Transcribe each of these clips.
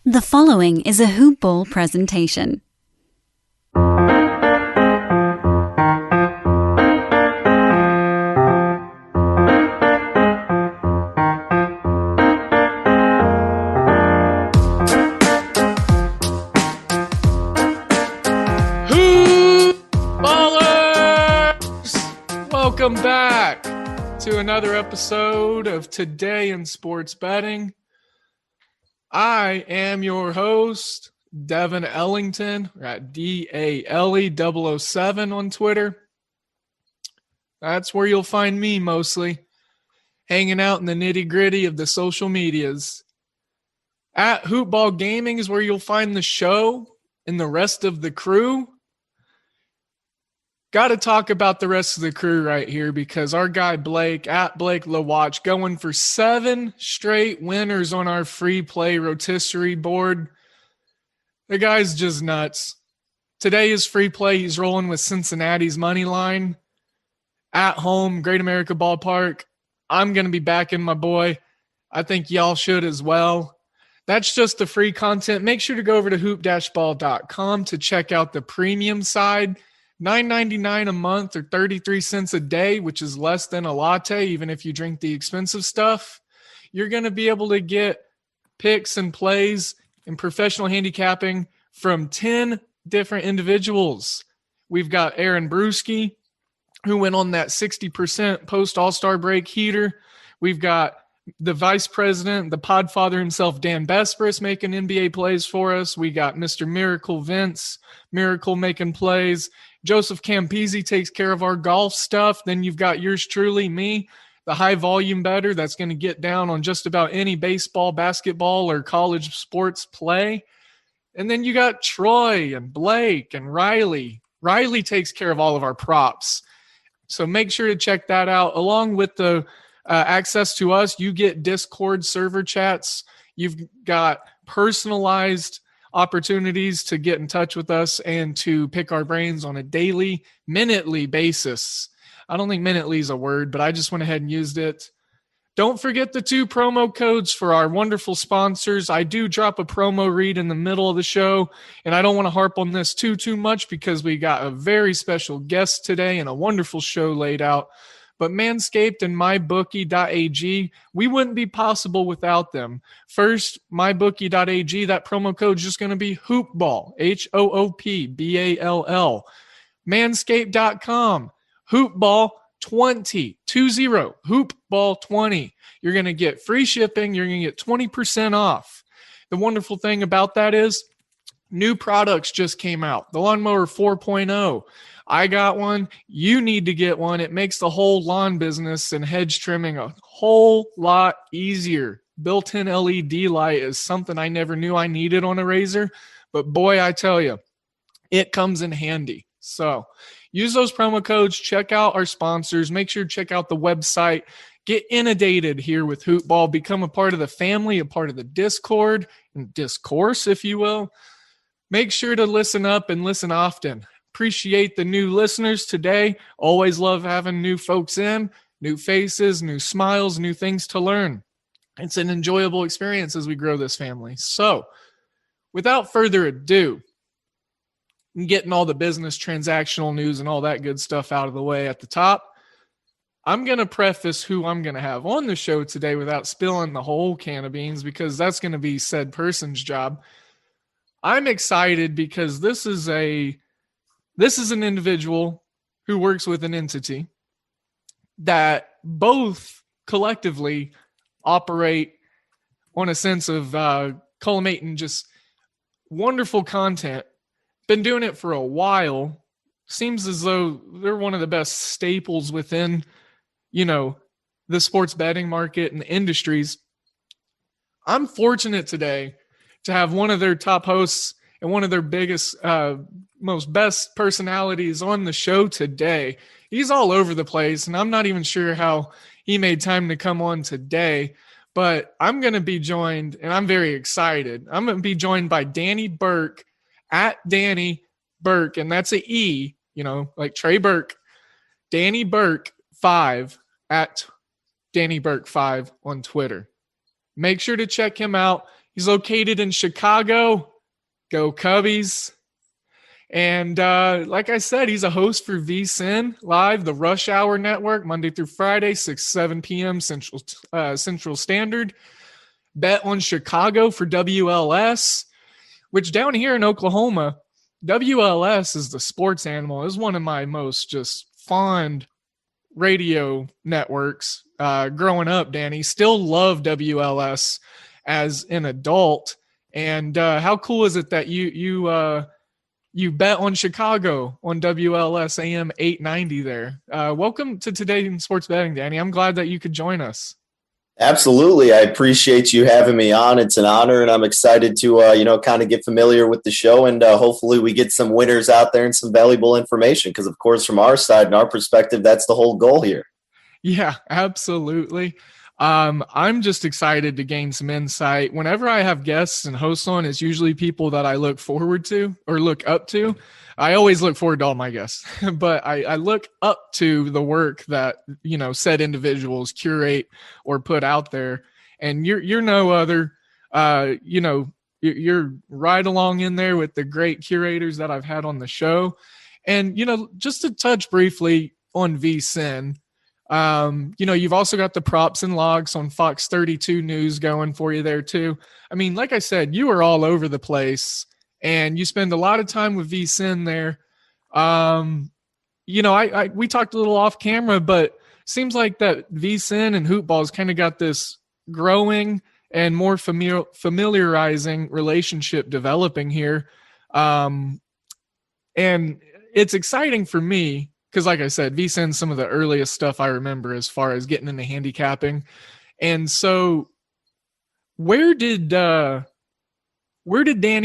The following is a Hoop Ball presentation. Welcome back to another episode of Today in Sports Betting. I am your host, Devin Ellington, at DALE007 on Twitter. That's where you'll find me mostly, hanging out in the nitty-gritty of the social medias. At Hoopball Gaming is where you'll find the show and the rest of the crew. Got to talk about the rest of the crew right here because our guy Blake, at Blake LaWatch, going for 7 straight winners on our free play rotisserie board. The guy's just nuts. Today is free play. He's rolling with Cincinnati's money line at home, Great America Ballpark. I'm going to be backing my boy. I think y'all should as well. That's just the free content. Make sure to go over to hoop-ball.com to check out the premium side. $9.99 a month or 33 cents a day, which is less than a latte, even if you drink the expensive stuff. You're going to be able to get picks and plays and professional handicapping from 10 different individuals. We've got Aaron Brewski, who went on that 60% post-All-Star break heater. We've got the vice president, the podfather himself, Dan Bespris, making NBA plays for us. We got Mr. Miracle Vince, Miracle making plays. Joseph Campisi takes care of our golf stuff. Then you've got yours truly, me, the high volume bettor that's going to get down on just about any baseball, basketball, or college sports play. And then you got Troy and Blake and Riley. Riley takes care of all of our props. So make sure to check that out. Along with the access to us, you get Discord server chats. You've got personalized opportunities to get in touch with us and to pick our brains on a daily, minutely basis. I don't think minutely is a word, but I just went ahead and used it. Don't forget the 2 promo codes for our wonderful sponsors. I do drop a promo read in the middle of the show, and I don't want to harp on this too much because we got a very special guest today and a wonderful show laid out. But Manscaped and MyBookie.ag, we wouldn't be possible without them. First, MyBookie.ag, that promo code is just going to be HoopBall, HOOPBALL. Manscaped.com, HoopBall20, 20, HoopBall20. You're going to get free shipping. You're going to get 20% off. The wonderful thing about that is new products just came out. The Lawnmower 4.0. I got one. You need to get one. It makes the whole lawn business and hedge trimming a whole lot easier. Built-in LED light is something I never knew I needed on a razor, but boy, I tell you, it comes in handy. So use those promo codes. Check out our sponsors. Make sure to check out the website. Get inundated here with Hoopball. Become a part of the family, a part of the Discord and discourse, if you will. Make sure to listen up and listen often. Appreciate the new listeners today. Always love having new folks in, new faces, new smiles, new things to learn. It's an enjoyable experience as we grow this family. So without further ado, getting all the business transactional news and all that good stuff out of the way at the top, I'm going to preface who I'm going to have on the show today without spilling the whole can of beans because that's going to be said person's job. I'm excited because this is an individual who works with an entity that both collectively operate on a sense of culminating just wonderful content. Been doing it for a while. Seems as though they're one of the best staples within, the sports betting market and the industries. I'm fortunate today to have one of their top hosts and one of their biggest, most best personalities on the show today. He's all over the place, and I'm not even sure how he made time to come on today, but I'm going to be joined, and I'm very excited. I'm going to be joined by Danny Burke at Danny Burke, and that's an E, like Trey Burke. Danny Burke 5 at Danny Burke 5 on Twitter. Make sure to check him out. He's located in Chicago. Go Cubbies. And like I said, he's a host for VSiN Live, the Rush Hour Network, Monday through Friday, 7 p.m. Central Standard. Bet on Chicago for WLS, which down here in Oklahoma, WLS is the sports animal. It is one of my most just fond radio networks growing up, Danny. Still love WLS as an adult. And how cool is it that you bet on Chicago on WLS AM 890 there. Welcome to Today in Sports Betting, Danny. I'm glad that you could join us. Absolutely. I appreciate you having me on. It's an honor, and I'm excited to, kind of get familiar with the show, and hopefully we get some winners out there and some valuable information because, of course, from our side and our perspective, that's the whole goal here. Yeah, absolutely. I'm just excited to gain some insight. Whenever I have guests and hosts on, it's usually people that I look forward to or look up to. I always look forward to all my guests, but I look up to the work that, said individuals curate or put out there. And you're no other, you're right along in there with the great curators that I've had on the show. And, just to touch briefly on VSiN, you've also got the props and logs on Fox 32 News going for you there too. I mean, like I said, you are all over the place and you spend a lot of time with VSiN there. We talked a little off camera, but seems like that VSiN and Hoopball's kind of got this growing and more familiarizing relationship developing here. And it's exciting for me, because like I said, VSiN's some of the earliest stuff I remember as far as getting into handicapping. And so where did Danny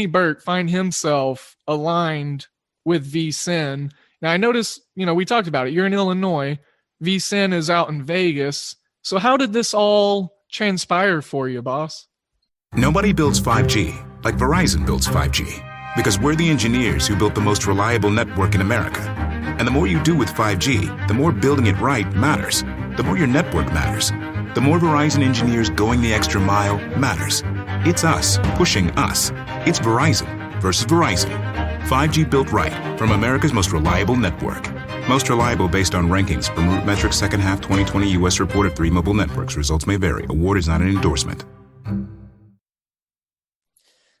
Burke find himself aligned with VSiN? Now I noticed, we talked about it. You're in Illinois. VSiN is out in Vegas. So how did this all transpire for you, boss? Nobody builds 5G like Verizon builds 5G, because we're the engineers who built the most reliable network in America. And the more you do with 5G, the more building it right matters. The more your network matters. The more Verizon engineers going the extra mile matters. It's us pushing us. It's Verizon versus Verizon. 5G built right from America's most reliable network. Most reliable based on rankings from RootMetrics second half 2020 U.S. report of 3 mobile networks. Results may vary. Award is not an endorsement.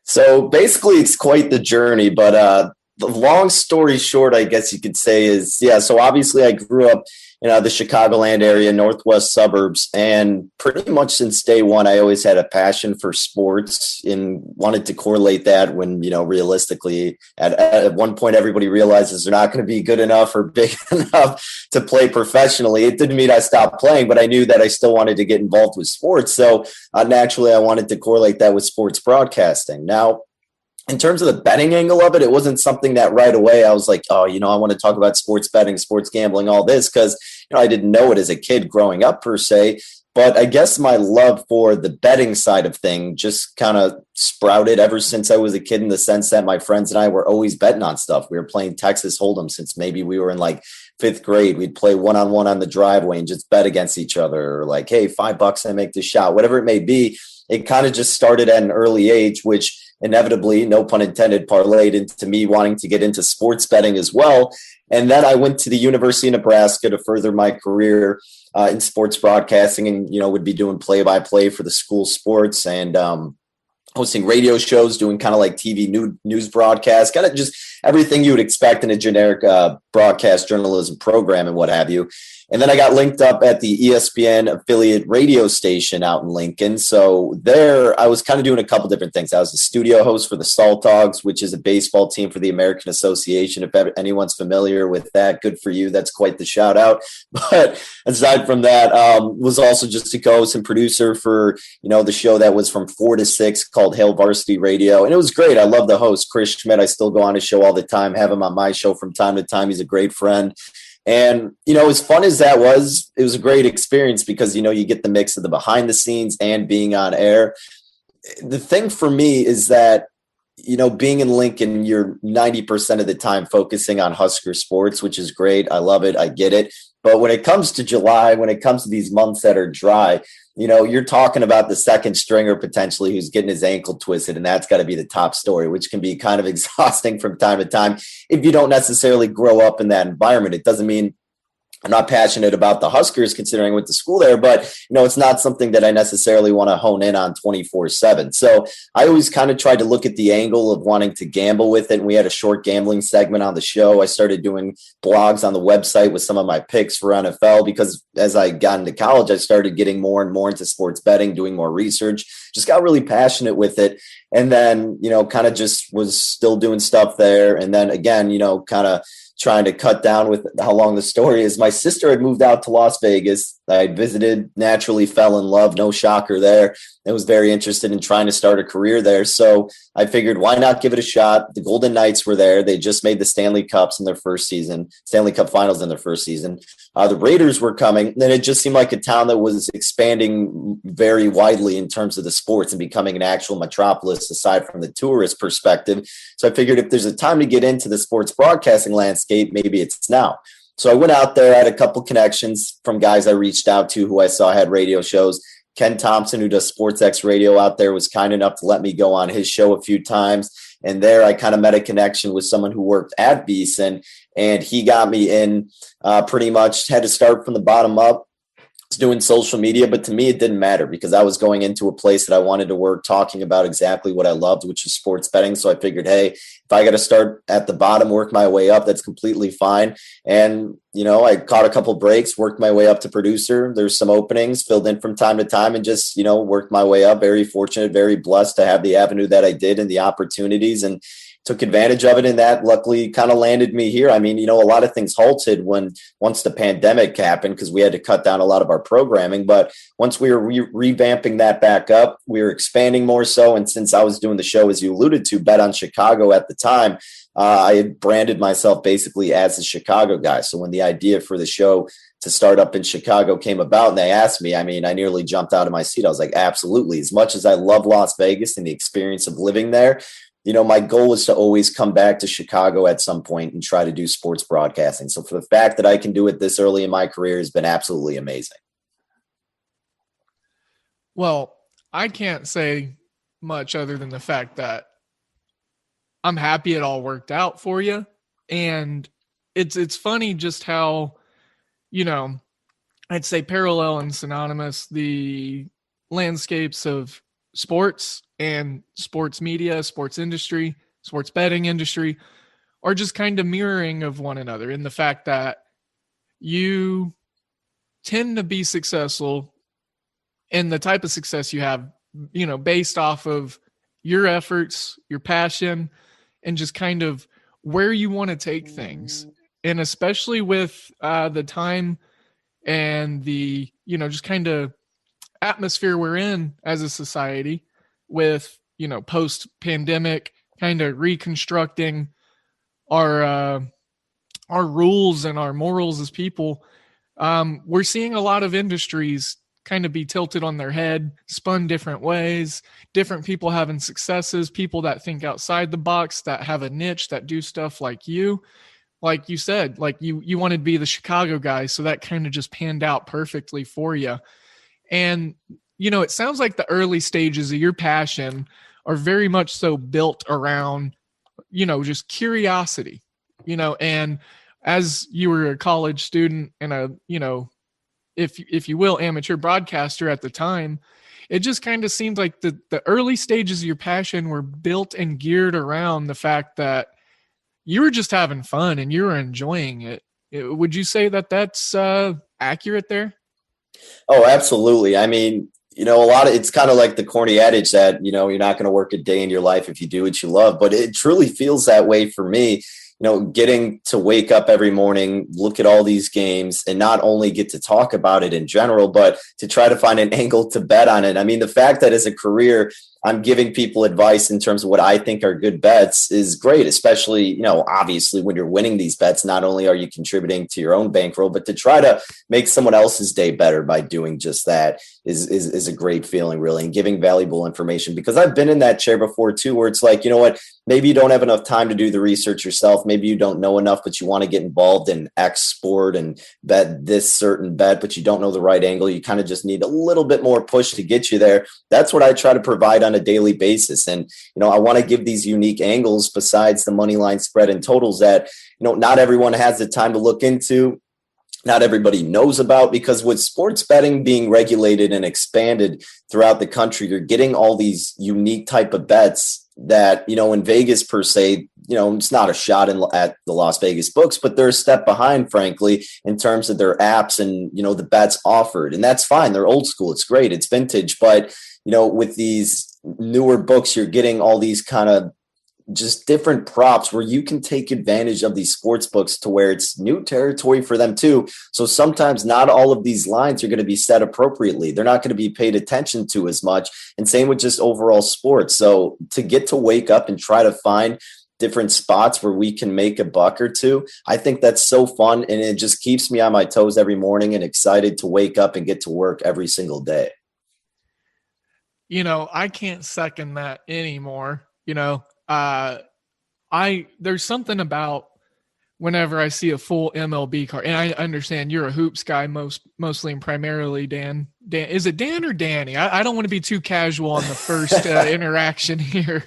So basically it's quite the journey, but the long story short, I guess you could say is, so obviously I grew up in the Chicagoland area, northwest suburbs, and pretty much since day one, I always had a passion for sports and wanted to correlate that when, realistically, at one point, everybody realizes they're not going to be good enough or big enough to play professionally. It didn't mean I stopped playing, but I knew that I still wanted to get involved with sports. So naturally, I wanted to correlate that with sports broadcasting. Now, in terms of the betting angle of it wasn't something that right away I was like, I want to talk about sports betting, sports gambling, all this, because, I didn't know it as a kid growing up per se. But I guess my love for the betting side of thing just kind of sprouted ever since I was a kid, in the sense that my friends and I were always betting on stuff. We were playing Texas Hold'em since maybe we were in like 5th grade. We'd play one-on-one on the driveway and just bet against each other, or like, hey, $5 I make the shot, whatever it may be. It kind of just started at an early age, which inevitably, no pun intended, parlayed into me wanting to get into sports betting as well. And then I went to the University of Nebraska to further my career in sports broadcasting, and, would be doing play-by-play for the school sports and hosting radio shows, doing kind of like TV news broadcasts, kind of just everything you would expect in a generic broadcast journalism program and what have you. And then I got linked up at the ESPN affiliate radio station out in Lincoln. So there I was kind of doing a couple different things. I was a studio host for the Salt Dogs, which is a baseball team for the American Association. If anyone's familiar with that, good for you. That's quite the shout out. But aside from that, was also just a co-host and producer for, the show that was from 4 to 6 called Hail Varsity Radio. And it was great. I love the host, Chris Schmidt. I still go on his show all the time, have him on my show from time to time. He's a great friend. And, as fun as that was, it was a great experience because, you get the mix of the behind the scenes and being on air. The thing for me is that, being in Lincoln, you're 90% of the time focusing on Husker sports, which is great. I love it. I get it. But when it comes to July, when it comes to these months that are dry, you're talking about the second stringer potentially who's getting his ankle twisted, and that's got to be the top story, which can be kind of exhausting from time to time if you don't necessarily grow up in that environment. It doesn't mean I'm not passionate about the Huskers considering I went to school there, but it's not something that I necessarily want to hone in on 24/7. So I always kind of tried to look at the angle of wanting to gamble with it. And we had a short gambling segment on the show. I started doing blogs on the website with some of my picks for NFL because as I got into college, I started getting more and more into sports betting, doing more research, just got really passionate with it. And then, kind of just was still doing stuff there. And then again, kind of trying to cut down with how long the story is. My sister had moved out to Las Vegas. I visited, naturally fell in love, no shocker there. I was very interested in trying to start a career there. So I figured, why not give it a shot? The Golden Knights were there. They just made the Stanley Cups in their first season, Stanley Cup finals in their first season. The Raiders were coming. And it just seemed like a town that was expanding very widely in terms of the sports and becoming an actual metropolis aside from the tourist perspective. So I figured if there's a time to get into the sports broadcasting landscape, maybe it's now. So I went out there, I had a couple connections from guys I reached out to who I saw had radio shows. Ken Thompson, who does SportsX Radio out there, was kind enough to let me go on his show a few times. And there I kind of met a connection with someone who worked at VSiN, and he got me in pretty much, had to start from the bottom up. Doing social media, but to me it didn't matter because I was going into a place that I wanted to work talking about exactly what I loved, which is sports betting. So I figured, hey, if I got to start at the bottom, work my way up, that's completely fine. And I caught a couple breaks, worked my way up to producer. There's some openings, filled in from time to time, and just worked my way up. Very fortunate, very blessed to have the avenue that I did and the opportunities, and took advantage of it, and that luckily kind of landed me here. I mean, a lot of things halted once the pandemic happened because we had to cut down a lot of our programming. But once we were revamping that back up, we were expanding more so. And since I was doing the show, as you alluded to, Bet on Chicago at the time, I had branded myself basically as a Chicago guy. So when the idea for the show to start up in Chicago came about and they asked me, I nearly jumped out of my seat. I was like, absolutely. As much as I love Las Vegas and the experience of living there, my goal was to always come back to Chicago at some point and try to do sports broadcasting. So for the fact that I can do it this early in my career has been absolutely amazing. Well, I can't say much other than the fact that I'm happy it all worked out for you. And it's funny just how, I'd say parallel and synonymous the landscapes of sports and sports media, sports industry, sports betting industry are just kind of mirroring of one another in the fact that you tend to be successful in the type of success you have, based off of your efforts, your passion, and just kind of where you want to take things. And especially with the time and the, just kind of atmosphere we're in as a society with, post-pandemic kind of reconstructing our rules and our morals as people. We're seeing a lot of industries kind of be tilted on their head, spun different ways, different people having successes, people that think outside the box, that have a niche, that do stuff like you said, like you wanted to be the Chicago guy. So that kind of just panned out perfectly for you. And, it sounds like the early stages of your passion are very much so built around, just curiosity, and as you were a college student and a, if you will, amateur broadcaster at the time, it just kind of seemed like the early stages of your passion were built and geared around the fact that you were just having fun and you were enjoying it. Would you say that that's accurate there? Oh, absolutely. It's kind of like the corny adage that, you're not going to work a day in your life if you do what you love, but it truly feels that way for me. Getting to wake up every morning, look at all these games, and not only get to talk about it in general, but to try to find an angle to bet on it. The fact that as a career, I'm giving people advice in terms of what I think are good bets is great, especially, obviously when you're winning these bets, not only are you contributing to your own bankroll, but to try to make someone else's day better by doing just that is a great feeling, really, and giving valuable information. Because I've been in that chair before too, where it's like, you know what, maybe you don't have enough time to do the research yourself. Maybe you don't know enough, but you want to get involved in X sport and bet this certain bet, but you don't know the right angle. You kind of just need a little bit more push to get you there. That's what I try to provide on a daily basis. And, I want to give these unique angles besides the money line spread and totals that, not everyone has the time to look into. Not everybody knows about, because with sports betting being regulated and expanded throughout the country, you're getting all these unique type of bets that, in Vegas per se, it's not a shot at the Las Vegas books, but they're a step behind, frankly, in terms of their apps and, the bets offered. And that's fine. They're old school. It's great. It's vintage. But, with these newer books, you're getting all these kind of just different props where you can take advantage of these sports books to where it's new territory for them too. So sometimes not all of these lines are going to be set appropriately. They're not going to be paid attention to as much. And same with just overall sports. So to get to wake up and try to find different spots where we can make a buck or two, I think that's so fun. And it just keeps me on my toes every morning and excited to wake up and get to work every single day. I can't second that anymore. There's something about whenever I see a full MLB card, and I understand you're a hoops guy mostly and primarily, Dan. Is it Dan or Danny? I don't want to be too casual on the first interaction here.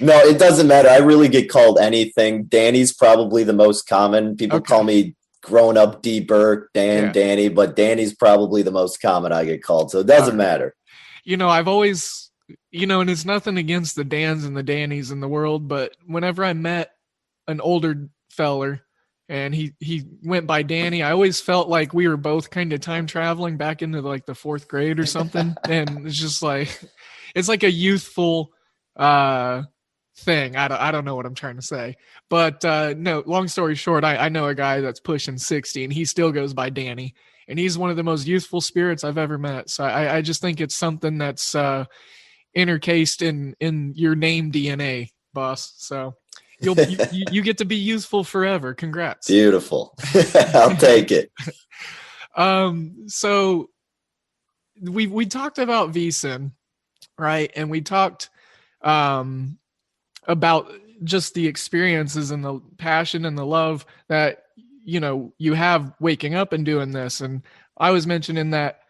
No, it doesn't matter. I really get called anything. Danny's probably the most common. People call me growing up D Burke, Danny, but Danny's probably the most common I get called. So it doesn't matter. I've always, and it's nothing against the Dans and the Dannys in the world, but whenever I met an older feller and he went by Danny, I always felt like we were both kind of time traveling back into like the fourth grade or something. And it's just like, it's like a youthful thing. I don't know what I'm trying to say, but no, long story short, I know a guy that's pushing 60 and he still goes by Danny. And he's one of the most youthful spirits I've ever met. So I just think it's something that's intercased in your name DNA, boss. So you get to be youthful forever. Congrats. Beautiful. I'll take it. So we talked about VSiN, right? And we talked about just the experiences and the passion and the love that you have waking up and doing this. And I was mentioning that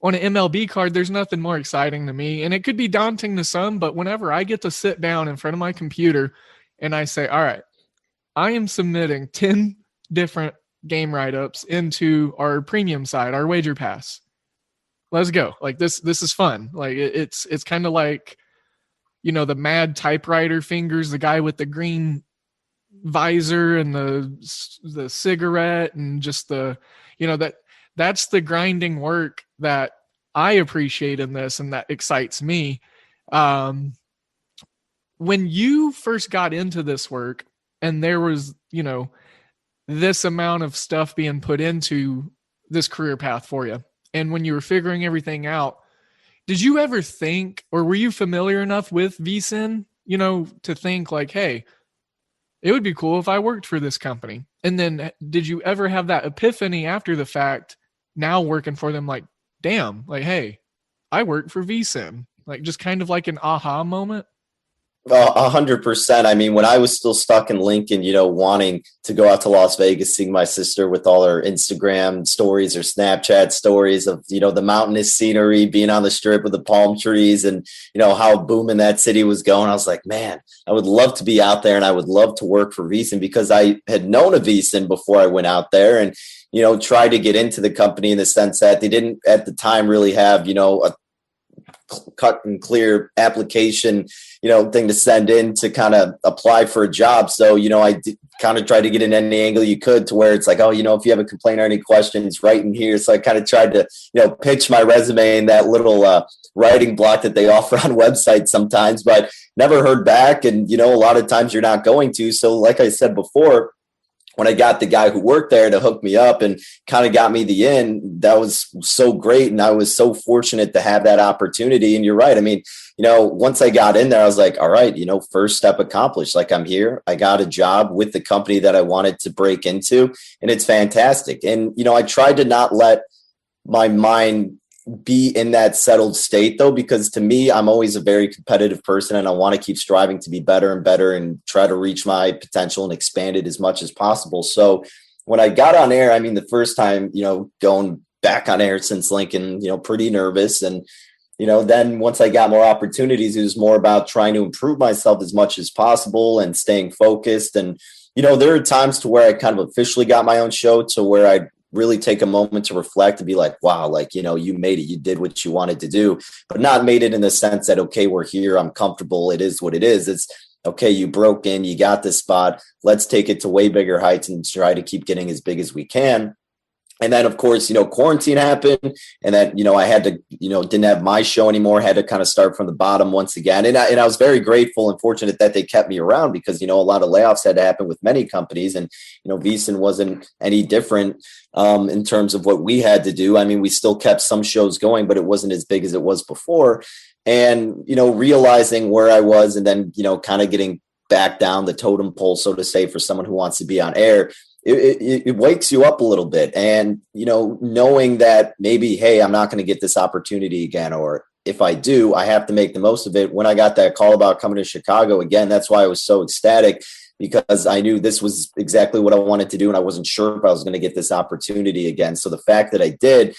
on an MLB card, there's nothing more exciting to me. And it could be daunting to some, but whenever I get to sit down in front of my computer and I say, all right, I am submitting 10 different game write-ups into our premium side, our wager pass. Let's go. Like this is fun. Like it's kind of like, the mad typewriter fingers, the guy with the green visor and the cigarette and just that's the grinding work that I appreciate in this and that excites me. When you first got into this work and there was, this amount of stuff being put into this career path for you, and when you were figuring everything out, did you ever think, or were you familiar enough with VSiN, to think like, hey, it would be cool if I worked for this company? And then did you ever have that epiphany after the fact, now working for them, like, damn, like, hey, I work for VSiN? Like just kind of like an aha moment? 100%. I mean, when I was still stuck in Lincoln, wanting to go out to Las Vegas, seeing my sister with all her Instagram stories or Snapchat stories of, the mountainous scenery, being on the strip with the palm trees and, how booming that city was going. I was like, man, I would love to be out there and I would love to work for VSiN, because I had known of VSiN before I went out there and, tried to get into the company in the sense that they didn't at the time really have, a cut and clear application, thing to send in to kind of apply for a job. So, I kind of tried to get in any angle you could to where it's like, oh, if you have a complaint or any questions, right in here. So I kind of tried to, pitch my resume in that little writing block that they offer on websites sometimes, but never heard back. And, a lot of times you're not going to. So like I said before, when I got the guy who worked there to hook me up and kind of got me the in, that was so great. And I was so fortunate to have that opportunity. And you're right. I mean, once I got in there, I was like, all right, first step accomplished. Like, I'm here. I got a job with the company that I wanted to break into, and it's fantastic. And, I tried to not let my mind be in that settled state, though, because to me, I'm always a very competitive person, and I want to keep striving to be better and better and try to reach my potential and expand it as much as possible. So when I got on air, I mean, the first time, going back on air since Lincoln, pretty nervous. And, then once I got more opportunities, it was more about trying to improve myself as much as possible and staying focused. And, there are times to where I kind of officially got my own show, to where I really take a moment to reflect and be like, wow, like, you made it, you did what you wanted to do, but not made it in the sense that, okay, we're here, I'm comfortable, it is what it is. It's okay, you broke in, you got this spot, let's take it to way bigger heights and try to keep getting as big as we can. And then, of course, quarantine happened, and then, I had to, didn't have my show anymore, had to kind of start from the bottom once again. And I was very grateful and fortunate that they kept me around, because, a lot of layoffs had to happen with many companies, and, VSiN wasn't any different in terms of what we had to do. I mean, we still kept some shows going, but it wasn't as big as it was before. And, realizing where I was, and then, kind of getting back down the totem pole, so to say, for someone who wants to be on air, it wakes you up a little bit. And, knowing that maybe, hey, I'm not going to get this opportunity again, or if I do, I have to make the most of it. When I got that call about coming to Chicago again, that's why I was so ecstatic, because I knew this was exactly what I wanted to do. And I wasn't sure if I was going to get this opportunity again. So the fact that I did,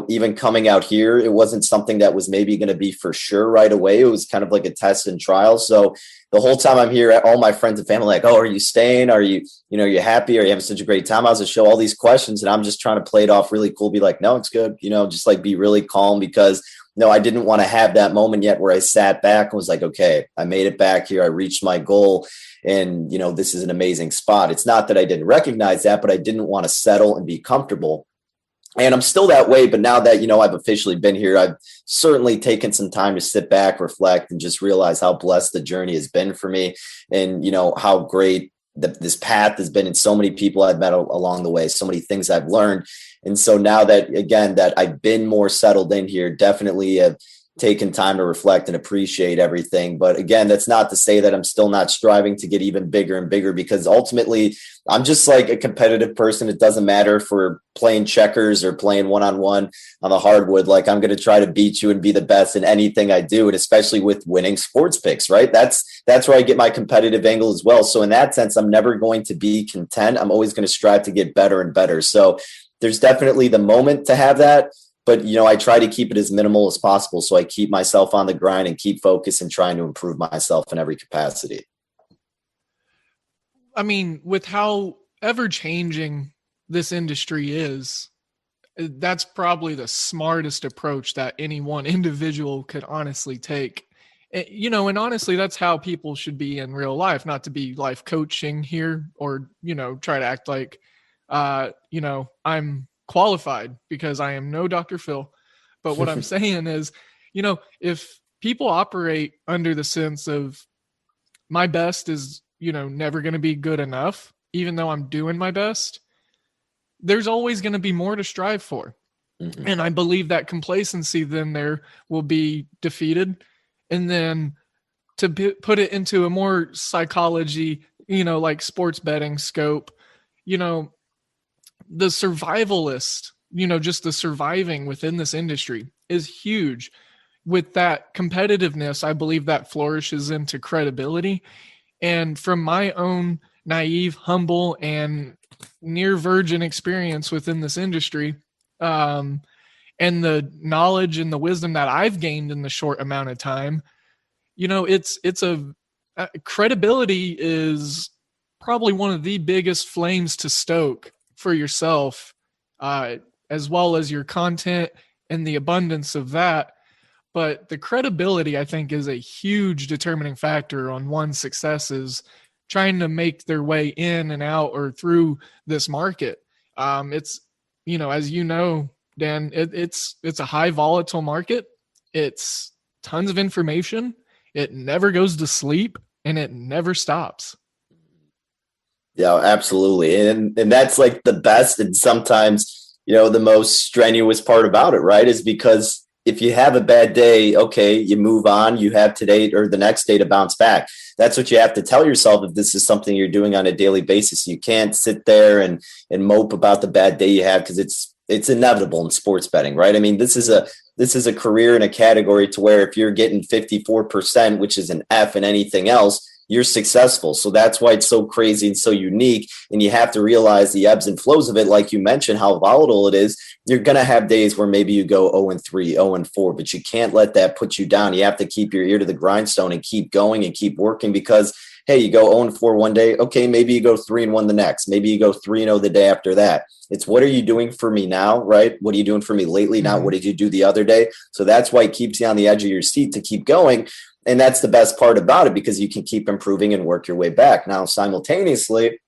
even coming out here, it wasn't something that was maybe going to be for sure right away. It was kind of like a test and trial. So the whole time I'm here, all my friends and family like, oh, are you staying? Are you, you happy? Are you having such a great time? I was a show, all these questions, and I'm just trying to play it off really cool. Be like, no, it's good. Just like be really calm, because I didn't want to have that moment yet where I sat back and was like, okay, I made it back here. I reached my goal, and, this is an amazing spot. It's not that I didn't recognize that, but I didn't want to settle and be comfortable. And I'm still that way. But now that, I've officially been here, I've certainly taken some time to sit back, reflect, and just realize how blessed the journey has been for me. And, how great this path has been, and so many people I've met along the way, so many things I've learned. And so now that, again, that I've been more settled in here, definitely have taken time to reflect and appreciate everything. But again, that's not to say that I'm still not striving to get even bigger and bigger, because ultimately I'm just like a competitive person. It doesn't matter if we're playing checkers or playing one-on-one on the hardwood. Like, I'm going to try to beat you and be the best in anything I do. And especially with winning sports picks, right? That's where I get my competitive angle as well. So in that sense, I'm never going to be content. I'm always going to strive to get better and better. So there's definitely the moment to have that. But, I try to keep it as minimal as possible. So I keep myself on the grind and keep focused and trying to improve myself in every capacity. I mean, with how ever changing this industry is, that's probably the smartest approach that any one individual could honestly take. And honestly, that's how people should be in real life, not to be life coaching here or, try to act like, I'm qualified, because I am no Dr. Phil. But what I'm saying is, if people operate under the sense of my best is, never going to be good enough, even though I'm doing my best, there's always going to be more to strive for. Mm-hmm. And I believe that complacency then there will be defeated. And then to put it into a more psychology, like sports betting scope, the survivalist, just the surviving within this industry is huge. With that competitiveness, I believe that flourishes into credibility. And from my own naive, humble, and near virgin experience within this industry, and the knowledge and the wisdom that I've gained in the short amount of time, credibility is probably one of the biggest flames to stoke for yourself, as well as your content and the abundance of that. But the credibility, I think, is a huge determining factor on one's successes trying to make their way in and out or through this market. It's, as you know, Dan, it's a high volatile market. It's tons of information. It never goes to sleep, and it never stops. Yeah, absolutely. And that's like the best and sometimes, the most strenuous part about it, right? Is because if you have a bad day, okay, you move on, you have today or the next day to bounce back. That's what you have to tell yourself if this is something you're doing on a daily basis. You can't sit there and mope about the bad day you have because it's inevitable in sports betting, right? I mean, this is a career and a category to where if you're getting 54%, which is an F in anything else, you're successful. So that's why it's so crazy and so unique. And you have to realize the ebbs and flows of it. Like you mentioned, how volatile it is. You're going to have days where maybe you go 0-3, 0-4, but you can't let that put you down. You have to keep your ear to the grindstone and keep going and keep working because, hey, you go 0-4 one day. Okay, maybe you go 3-1 the next. Maybe you go 3-0 the day after that. It's what are you doing for me now, right? What are you doing for me lately? Not what did you do the other day? So that's why it keeps you on the edge of your seat to keep going. And that's the best part about it because you can keep improving and work your way back. Now, simultaneously,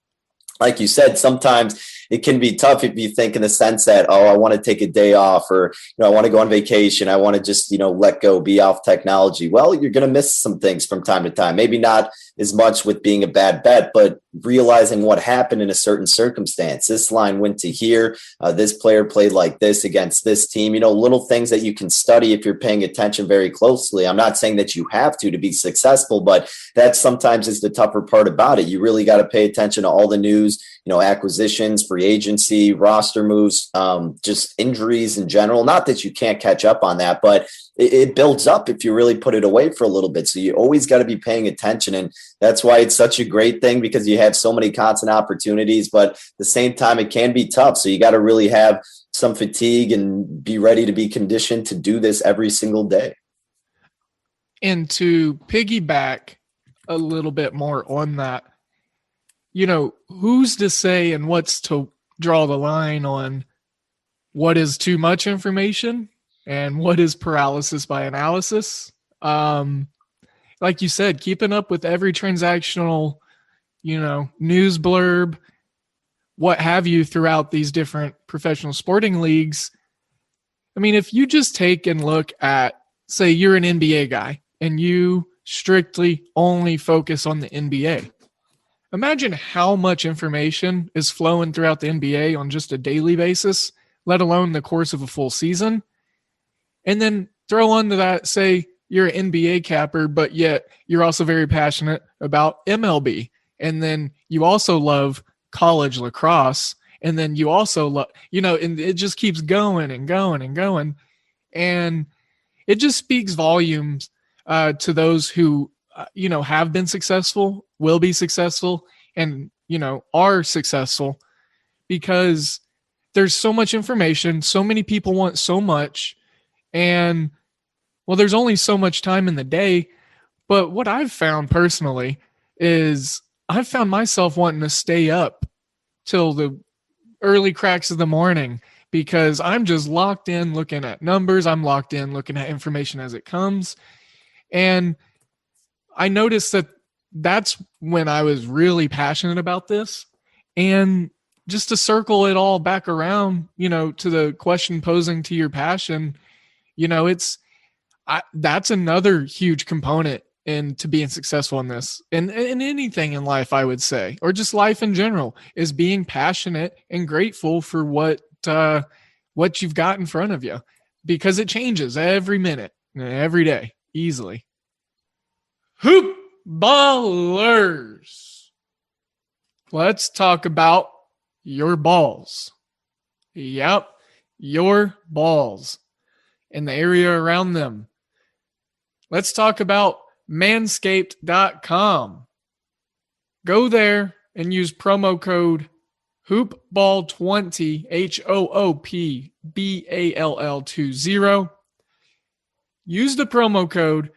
like you said, sometimes it can be tough if you think in the sense that, oh, I want to take a day off or, I want to go on vacation. I want to just, let go, be off technology. Well, you're going to miss some things from time to time. Maybe not as much with being a bad bet, but realizing what happened in a certain circumstance. This line went to here. This player played like this against this team. Little things that you can study if you're paying attention very closely. I'm not saying that you have to be successful, but that sometimes is the tougher part about it. You really got to pay attention to all the news, acquisitions, free agency, roster moves, just injuries in general. Not that you can't catch up on that, but it builds up if you really put it away for a little bit. So you always got to be paying attention. And that's why it's such a great thing because you have so many constant opportunities, but at the same time, it can be tough. So you got to really have some fatigue and be ready to be conditioned to do this every single day. And to piggyback a little bit more on that, who's to say and what's to draw the line on what is too much information and what is paralysis by analysis? Like you said, keeping up with every transactional, news blurb, what have you throughout these different professional sporting leagues. I mean, if you just take and look at, say you're an NBA guy and you strictly only focus on the NBA, imagine how much information is flowing throughout the NBA on just a daily basis, let alone the course of a full season. And then throw onto that, say you're an NBA capper, but yet you're also very passionate about MLB. And then you also love college lacrosse. And then you also love, and it just keeps going and going and going. And it just speaks volumes to those who, have been successful, will be successful, and, are successful because there's so much information. So many people want so much. And well, there's only so much time in the day. But what I've found personally is I've found myself wanting to stay up till the early cracks of the morning because I'm just locked in looking at numbers. I'm locked in looking at information as it comes. And I noticed that that's when I was really passionate about this. And just to circle it all back around, to the question posing to your passion, that's another huge component into being successful in this and in anything in life, I would say, or just life in general, is being passionate and grateful for what you've got in front of you because it changes every minute, every day, easily. Hoop ballers. Let's talk about your balls. Yep, your balls and the area around them. Let's talk about manscaped.com. Go there and use promo code hoopball20, HOOPBALL20. Use the promo code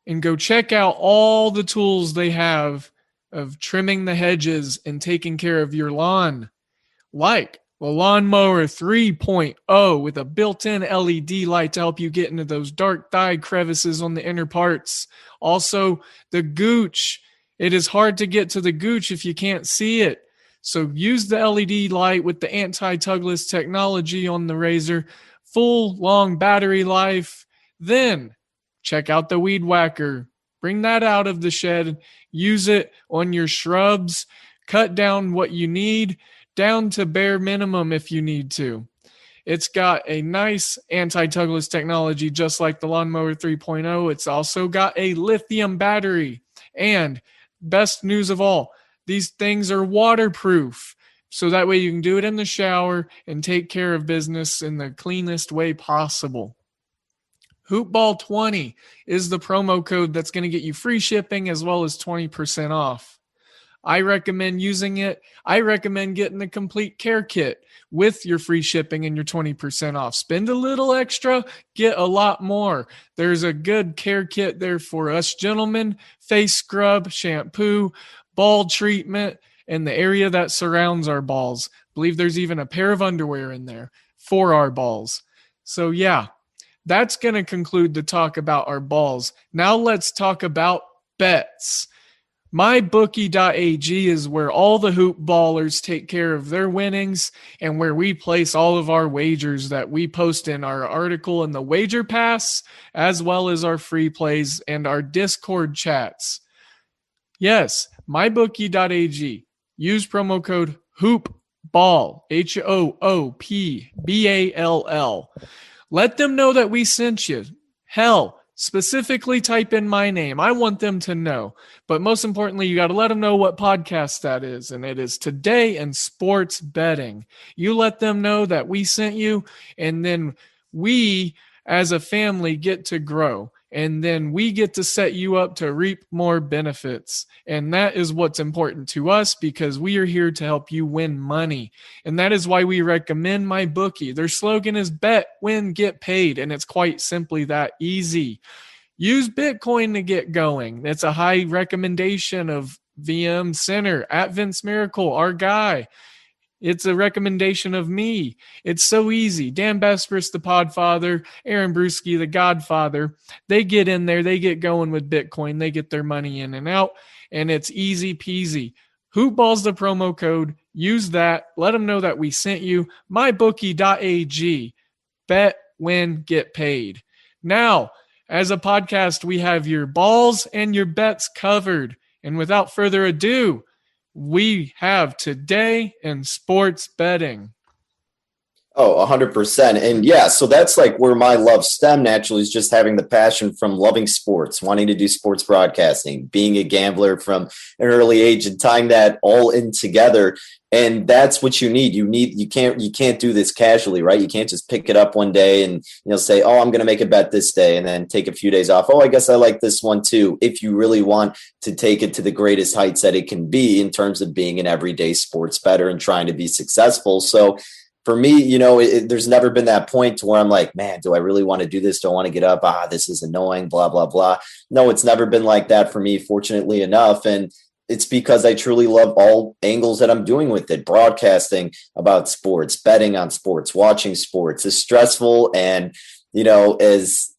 and go check out all the tools they have of trimming the hedges and taking care of your lawn, like the Lawnmower 3.0 with a built-in LED light to help you get into those dark thigh crevices on the inner parts. Also, the Gooch. It is hard to get to the Gooch if you can't see it. So use the LED light with the anti-tugless technology on the razor, full long battery life. Then check out the Weed Whacker. Bring that out of the shed. Use it on your shrubs, cut down what you need down to bare minimum if you need to. It's got a nice anti-tugless technology, just like the Lawnmower 3.0. It's also got a lithium battery. And best news of all, these things are waterproof. So that way you can do it in the shower and take care of business in the cleanest way possible. Hoopball20 is the promo code that's going to get you free shipping as well as 20% off. I recommend using it. I recommend getting the complete care kit with your free shipping and your 20% off. Spend a little extra, get a lot more. There's a good care kit there for us gentlemen: face scrub, shampoo, ball treatment, and the area that surrounds our balls. I believe there's even a pair of underwear in there for our balls. So yeah, that's going to conclude the talk about our balls. Now let's talk about bets. MyBookie.ag is where all the hoop ballers take care of their winnings and where we place all of our wagers that we post in our article in the Wager Pass, as well as our free plays and our Discord chats. Yes, MyBookie.ag. Use promo code HOOPBALL, HOOPBALL. Let them know that we sent you. Hell, specifically type in my name. I want them to know. But most importantly, you got to let them know what podcast that is. And it is Today in Sports Betting. You let them know that we sent you, and then we as a family get to grow. And then we get to set you up to reap more benefits. And that is what's important to us, because we are here to help you win money. And that is why we recommend MyBookie. Their slogan is bet, win, get paid. And it's quite simply that easy. Use Bitcoin to get going. It's a high recommendation of VM Center, at Vince Miracle, our guy. It's a recommendation of me. It's so easy. Dan Besbris, the Podfather, Aaron Brewski, the Godfather, they get in there, they get going with Bitcoin, they get their money in and out, and it's easy peasy. Hoopball's the promo code. Use that. Let them know that we sent you. MyBookie.ag. Bet, win, get paid. Now, as a podcast, we have your balls and your bets covered. And without further ado, we have Today in Sports Betting. Oh, 100%. And yeah, so that's like where my love stemmed naturally, is just having the passion from loving sports, wanting to do sports broadcasting, being a gambler from an early age, and tying that all in together. And that's what you need. You can't do this casually, right? You can't just pick it up one day and, say, oh, I'm going to make a bet this day, and then take a few days off. Oh, I guess I like this one too. If you really want to take it to the greatest heights that it can be in terms of being an everyday sports bettor and trying to be successful. So for me, there's never been that point to where I'm like, man, do I really want to do this? Do I want to get up? This is annoying, blah, blah, blah. No, it's never been like that for me, fortunately enough. And it's because I truly love all angles that I'm doing with it. Broadcasting about sports, betting on sports, watching sports is stressful and, as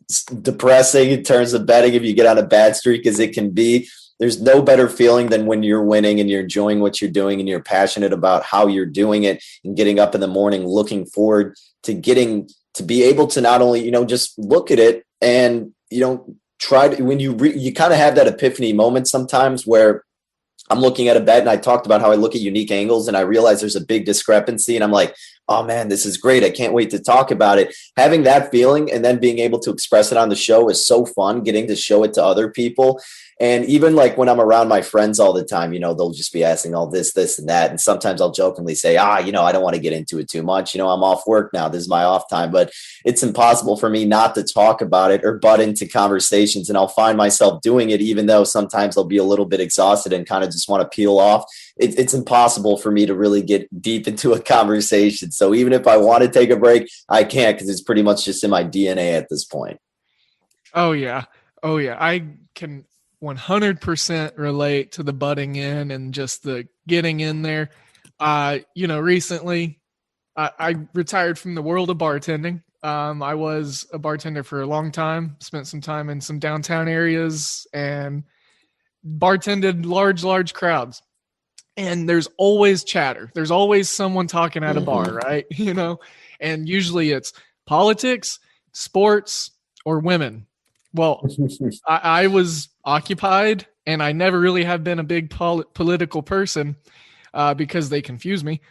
depressing in terms of betting if you get on a bad streak as it can be. There's no better feeling than when you're winning and you're enjoying what you're doing and you're passionate about how you're doing it, and getting up in the morning looking forward to getting to be able to not only, just look at it and, try to, when you kind of have that epiphany moment sometimes where I'm looking at a bet and I talked about how I look at unique angles and I realize there's a big discrepancy and I'm like, oh man, this is great. I can't wait to talk about it. Having that feeling and then being able to express it on the show is so fun, getting to show it to other people. And even like when I'm around my friends all the time, they'll just be asking all this, and that. And sometimes I'll jokingly say, I don't want to get into it too much. I'm off work now. This is my off time, but it's impossible for me not to talk about it or butt into conversations. And I'll find myself doing it, even though sometimes I'll be a little bit exhausted and kind of just want to peel off. It's impossible for me to really get deep into a conversation. So even if I want to take a break, I can't, because it's pretty much just in my DNA at this point. Oh yeah. I can 100% relate to the butting in and just the getting in there. Recently I retired from the world of bartending. I was a bartender for a long time, spent some time in some downtown areas and bartended large crowds. And there's always chatter. There's always someone talking at a bar, right? And usually it's politics, sports, or women. Well, I was occupied and I never really have been a big political person, because they confuse me.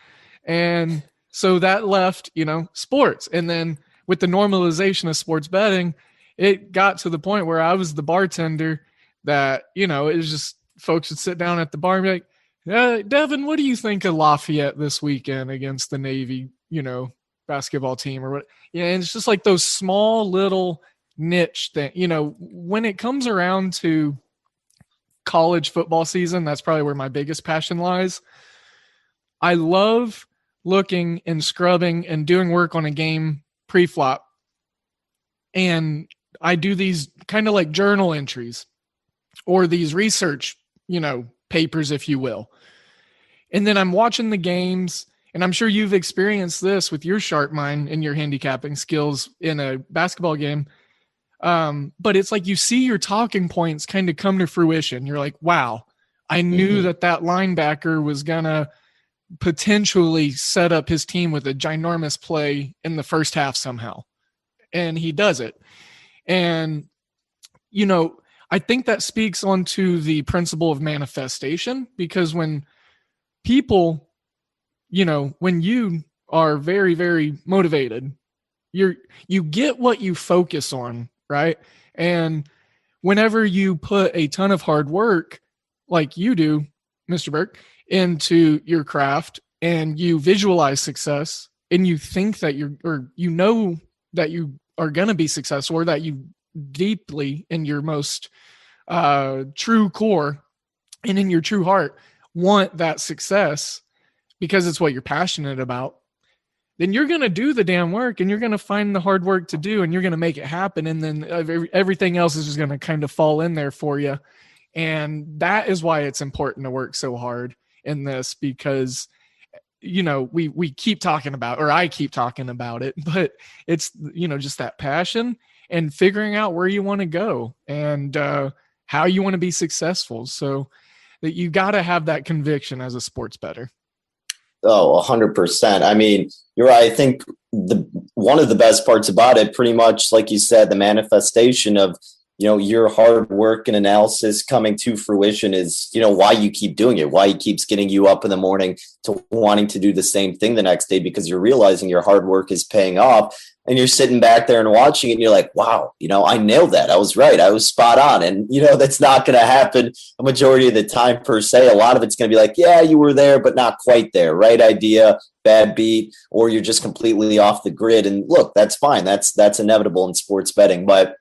And so that left, sports. And then with the normalization of sports betting, it got to the point where I was the bartender that, it was just folks would sit down at the bar and be like, Devin, what do you think of Lafayette this weekend against the Navy, basketball team or what? Yeah. And it's just like those small little niche thing, when it comes around to college football season, that's probably where my biggest passion lies. I love looking and scrubbing and doing work on a game pre-flop. And I do these kind of like journal entries or these research, papers, if you will. And then I'm watching the games, and I'm sure you've experienced this with your sharp mind and your handicapping skills in a basketball game. But it's like you see your talking points kind of come to fruition. You're like, wow, I knew that linebacker was going to potentially set up his team with a ginormous play in the first half somehow. And he does it. And, I think that speaks onto the principle of manifestation, because when people, when you are very, very motivated, you get what you focus on, right? And whenever you put a ton of hard work, like you do, Mr. Burke, into your craft, and you visualize success, and you think that that you are going to be successful, or that you deeply in your most true core and in your true heart want that success because it's what you're passionate about, then you're going to do the damn work, and you're going to find the hard work to do, and you're going to make it happen. And then everything else is just going to kind of fall in there for you. And that is why it's important to work so hard in this, because we keep talking about, or I keep talking about it, but it's, just that passion and figuring out where you want to go and how you want to be successful. So that you got to have that conviction as a sports bettor. Oh, 100%. I mean, you're right. I think one of the best parts about it, pretty much like you said, the manifestation of, your hard work and analysis coming to fruition is, why you keep doing it, why it keeps getting you up in the morning to wanting to do the same thing the next day, because you're realizing your hard work is paying off, and you're sitting back there and watching it and you're like, wow, I nailed that. I was right. I was spot on. And, that's not going to happen a majority of the time per se. A lot of it's going to be like, yeah, you were there, but not quite there. Right idea, bad beat, or you're just completely off the grid. And look, that's fine. That's inevitable in sports betting. But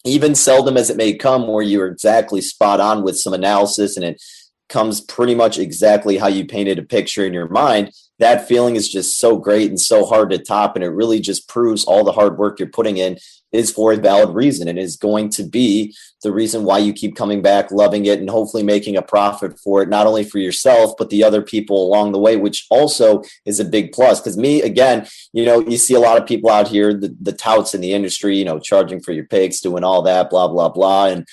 even seldom as it may come where you're exactly spot on with some analysis and it comes pretty much exactly how you painted a picture in your mind, that feeling is just so great and so hard to top. And it really just proves all the hard work you're putting in is for a valid reason and is going to be the reason why you keep coming back, loving it, and hopefully making a profit for it, not only for yourself, but the other people along the way, which also is a big plus. Because again, you see a lot of people out here, the touts in the industry, charging for your picks, doing all that, blah, blah, blah. And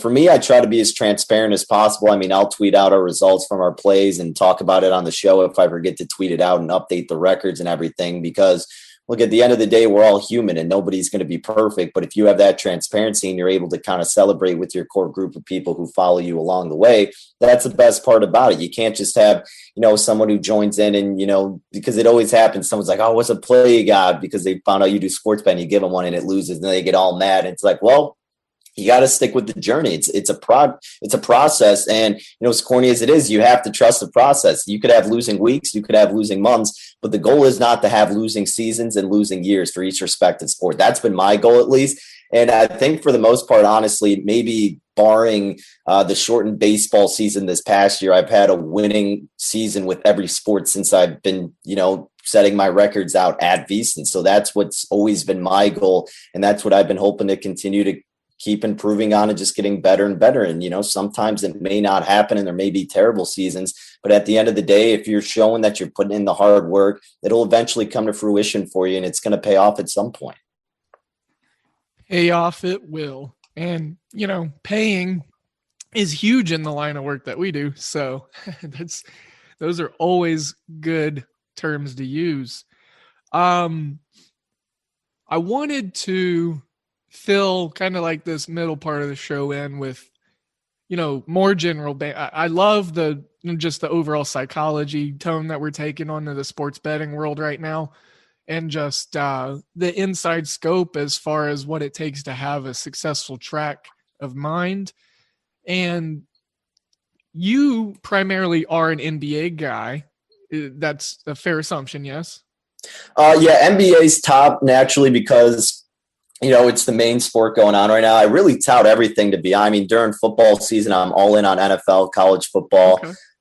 for me, I try to be as transparent as possible. I mean, I'll tweet out our results from our plays and talk about it on the show if I forget to tweet it out and update the records and everything, because look, at the end of the day, we're all human and nobody's going to be perfect. But if you have that transparency and you're able to kind of celebrate with your core group of people who follow you along the way, that's the best part about it. You can't just have, someone who joins in and, because it always happens. Someone's like, oh, what's a play you got? Because they found out you do sports betting, you give them one and it loses and they get all mad. And it's like, well, you got to stick with the journey. It's a process. And, as corny as it is, you have to trust the process. You could have losing weeks, you could have losing months, but the goal is not to have losing seasons and losing years for each respective sport. That's been my goal, at least. And I think for the most part, honestly, maybe barring the shortened baseball season this past year, I've had a winning season with every sport since I've been, setting my records out at VSiN's. So that's what's always been my goal. And that's what I've been hoping to continue to keep improving on and just getting better and better. And, sometimes it may not happen and there may be terrible seasons, but at the end of the day, if you're showing that you're putting in the hard work, it'll eventually come to fruition for you and it's going to pay off at some point. Pay off it will. And, paying is huge in the line of work that we do. So those are always good terms to use. I wanted to fill kind of like this middle part of the show in with more general. I love just the overall psychology tone that we're taking onto the sports betting world right now, and just the inside scope as far as what it takes to have a successful track of mind. And you primarily are an NBA guy. That's a fair assumption, yes? Yeah, NBA's top naturally because it's the main sport going on right now. I really tout everything to be. I mean, during football season, I'm all in on NFL, college football,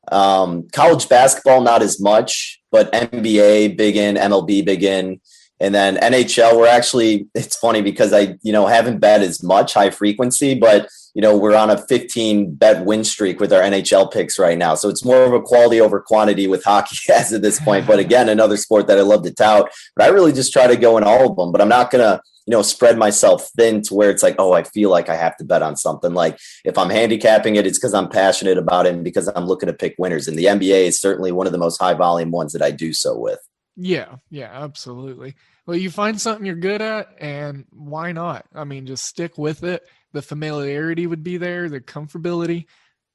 college basketball, not as much, but NBA big in, MLB big in, and then NHL. It's funny because I haven't bet as much high frequency, but we're on a 15 bet win streak with our NHL picks right now. So it's more of a quality over quantity with hockey as at this point. But again, another sport that I love to tout, but I really just try to go in all of them, but I'm not going to spread myself thin to where it's like, oh, I feel like I have to bet on something. Like if I'm handicapping it, it's because I'm passionate about it and because I'm looking to pick winners. And the NBA is certainly one of the most high volume ones that I do so with. Yeah, absolutely. Well, you find something you're good at, and why not? I mean, just stick with it. The familiarity would be there, the comfortability,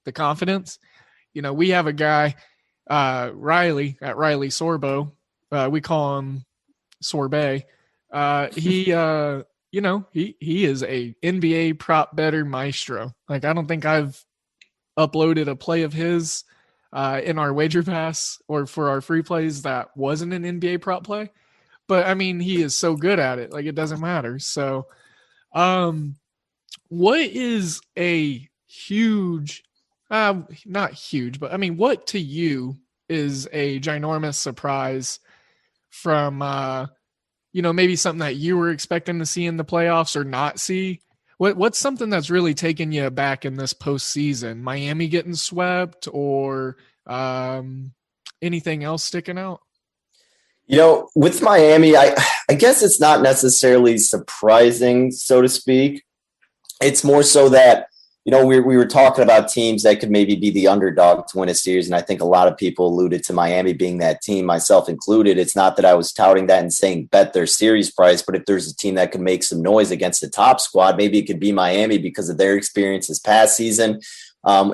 the confidence. We have a guy, Riley, at Riley Sorbo. We call him Sorbet. He is a NBA prop better maestro. Like, I don't think I've uploaded a play of his in our wager pass or for our free plays that wasn't an NBA prop play. But I mean, he is so good at it. Like, it doesn't matter. So, what is a huge, not huge, but I mean, what to you is a ginormous surprise from, maybe something that you were expecting to see in the playoffs or not see? What's something that's really taken you back in this postseason? Miami getting swept or anything else sticking out? With Miami, I guess it's not necessarily surprising, so to speak. It's more so that, we were talking about teams that could maybe be the underdog to win a series. And I think a lot of people alluded to Miami being that team, myself included. It's not that I was touting that and saying bet their series price, but if there's a team that could make some noise against the top squad, maybe it could be Miami because of their experience this past season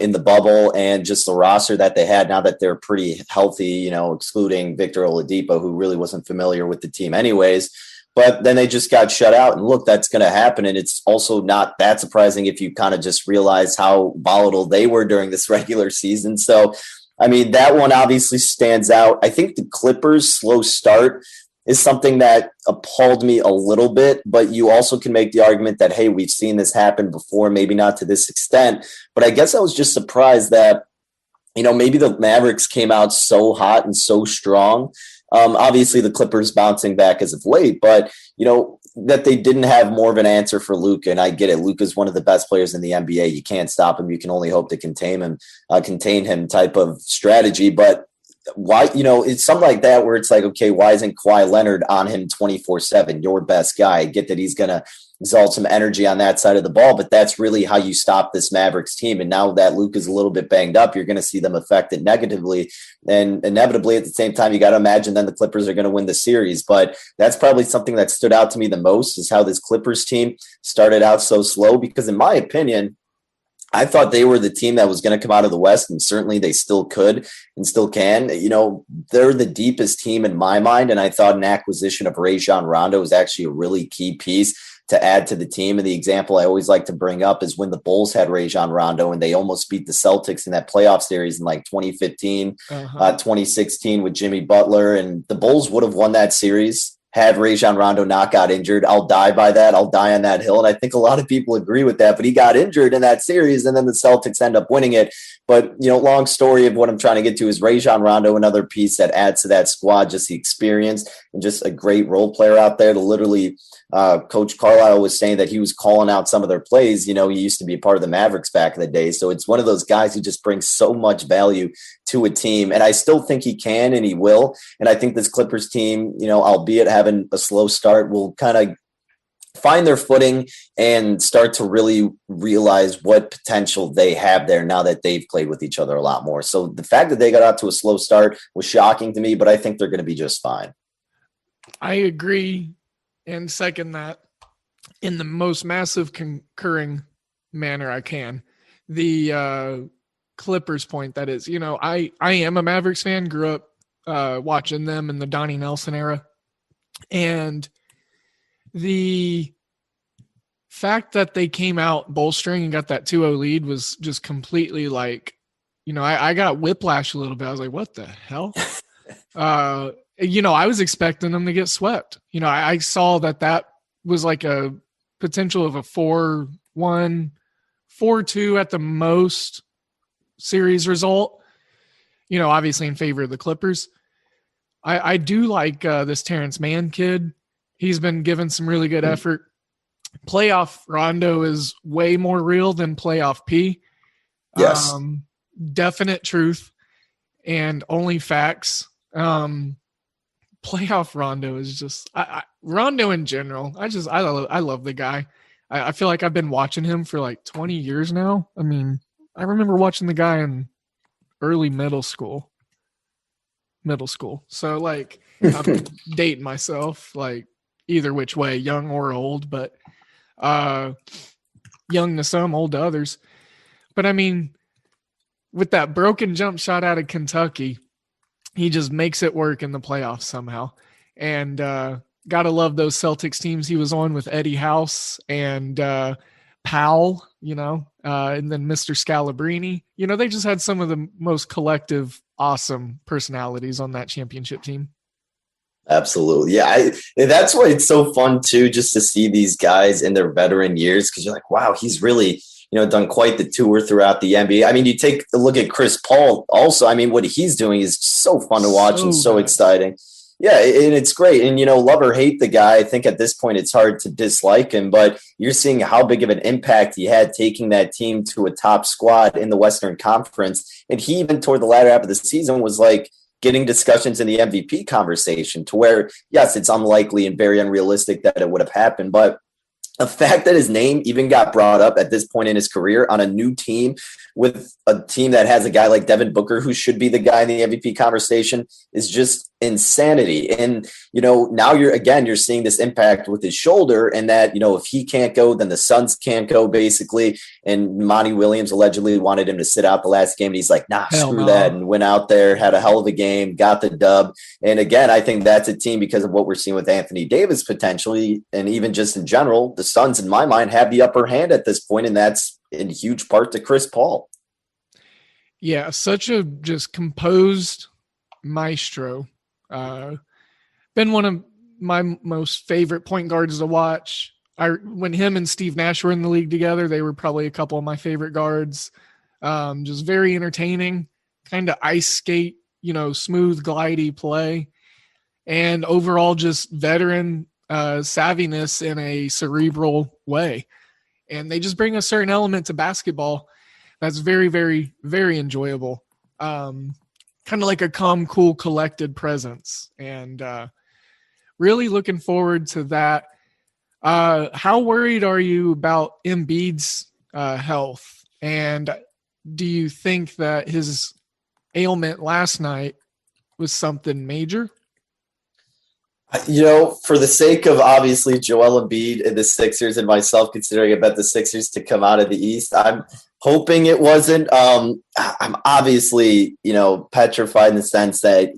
in the bubble and just the roster that they had now that they're pretty healthy, excluding Victor Oladipo, who really wasn't familiar with the team anyways. But then they just got shut out. And look, that's going to happen. And it's also not that surprising if you kind of just realize how volatile they were during this regular season. So, I mean, that one obviously stands out. I think the Clippers' slow start is something that appalled me a little bit. But you also can make the argument that, hey, we've seen this happen before, maybe not to this extent. But I guess I was just surprised that, maybe the Mavericks came out so hot and so strong. Obviously, the Clippers bouncing back as of late, but, that they didn't have more of an answer for Luka. And I get it. Luka's one of the best players in the NBA. You can't stop him. You can only hope to contain him type of strategy. But why, it's something like that where it's like, okay, why isn't Kawhi Leonard on him 24/7? Your best guy. I get that he's going to exalt some energy on that side of the ball, but that's really how you stop this Mavericks team. And now that Luke is a little bit banged up, you're going to see them affected negatively. And inevitably at the same time, you got to imagine then the Clippers are going to win the series. But that's probably something that stood out to me the most is how this Clippers team started out so slow, because in my opinion, I thought they were the team that was going to come out of the West, and certainly they still could and still can. They're the deepest team in my mind, and I thought an acquisition of Rajon Rondo was actually a really key piece to add to the team. And the example I always like to bring up is when the Bulls had Rajon Rondo and they almost beat the Celtics in that playoff series in like 2015, 2016 with Jimmy Butler. And the Bulls would have won that series had Rajon Rondo not got injured. I'll die by that. I'll die on that hill. And I think a lot of people agree with that, but he got injured in that series and then the Celtics end up winning it. But, long story of what I'm trying to get to is Rajon Rondo, another piece that adds to that squad, just the experience and just a great role player out there to literally Coach Carlisle was saying that he was calling out some of their plays. He used to be a part of the Mavericks back in the day. So it's one of those guys who just brings so much value to a team. And I still think he can and he will. And I think this Clippers team, albeit having a slow start, will kind of find their footing and start to really realize what potential they have there now that they've played with each other a lot more. So the fact that they got out to a slow start was shocking to me, but I think they're going to be just fine. I agree and second that in the most massive concurring manner I can. the Clippers point, that is, I am a Mavericks fan, grew up watching them in the Donnie Nelson era. And the fact that they came out bolstering and got that 2-0 lead was just completely like, I got whiplash a little bit. I was like, what the hell? I was expecting them to get swept. I saw that was like a potential of a 4-1, 4-2 at the most series result, obviously in favor of the Clippers. I do like this Terrence Mann kid. He's been given some really good effort. Playoff Rondo is way more real than playoff P. Yes. Definite truth and only facts. Playoff Rondo is just Rondo in general. I love the guy. I feel like I've been watching him for like 20 years now. I mean, I remember watching the guy in early middle school. So like I'm dating myself, like either which way, young or old, but young to some, old to others. But I mean, with that broken jump shot out of Kentucky, he just makes it work in the playoffs somehow. And gotta love those Celtics teams he was on with Eddie House and Powell, and then Mr. Scalabrini. They just had some of the most collective, awesome personalities on that championship team. Absolutely. Yeah. That's why it's so fun too, just to see these guys in their veteran years. Cause you're like, wow, he's really, done quite the tour throughout the NBA. I mean, you take a look at Chris Paul also. I mean, what he's doing is so fun to watch and so exciting. Yeah. And it's great. And, love or hate the guy. I think at this point it's hard to dislike him, but you're seeing how big of an impact he had taking that team to a top squad in the Western Conference. And he even toward the latter half of the season was like, getting discussions in the MVP conversation to where, yes, it's unlikely and very unrealistic that it would have happened. But the fact that his name even got brought up at this point in his career on a new team with a team that has a guy like Devin Booker, who should be the guy in the MVP conversation, is just insanity. And, now you're seeing this impact with his shoulder, and that, if he can't go, then the Suns can't go basically. And Monty Williams allegedly wanted him to sit out the last game. And he's like, nah, screw that. And went out there, had a hell of a game, got the dub. And again, I think that's a team because of what we're seeing with Anthony Davis potentially. And even just in general, the Suns in my mind have the upper hand at this point. And that's in huge part to Chris Paul. Yeah. Such a just composed maestro. Been one of my most favorite point guards to watch. When him and Steve Nash were in the league together, they were probably a couple of my favorite guards. Just very entertaining, kind of ice skate, smooth, glidey play, and overall just veteran savviness in a cerebral way. And they just bring a certain element to basketball that's very, very, very enjoyable. Kind of like a calm, cool, collected presence. And really looking forward to that. How worried are you about Embiid's health? And do you think that his ailment last night was something major? For the sake of obviously Joel Embiid and the Sixers and myself considering about the Sixers to come out of the East, I'm hoping it wasn't. I'm obviously, petrified in the sense that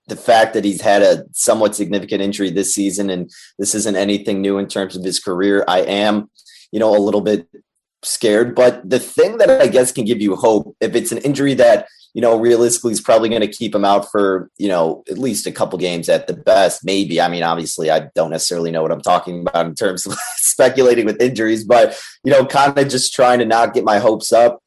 the fact that he's had a somewhat significant injury this season, and this isn't anything new in terms of his career, I am, a little bit scared. But the thing that I guess can give you hope, if it's an injury that, realistically is probably going to keep him out for, at least a couple games at the best, maybe. I mean, obviously I don't necessarily know what I'm talking about in terms of speculating with injuries, but, kind of just trying to not get my hopes up.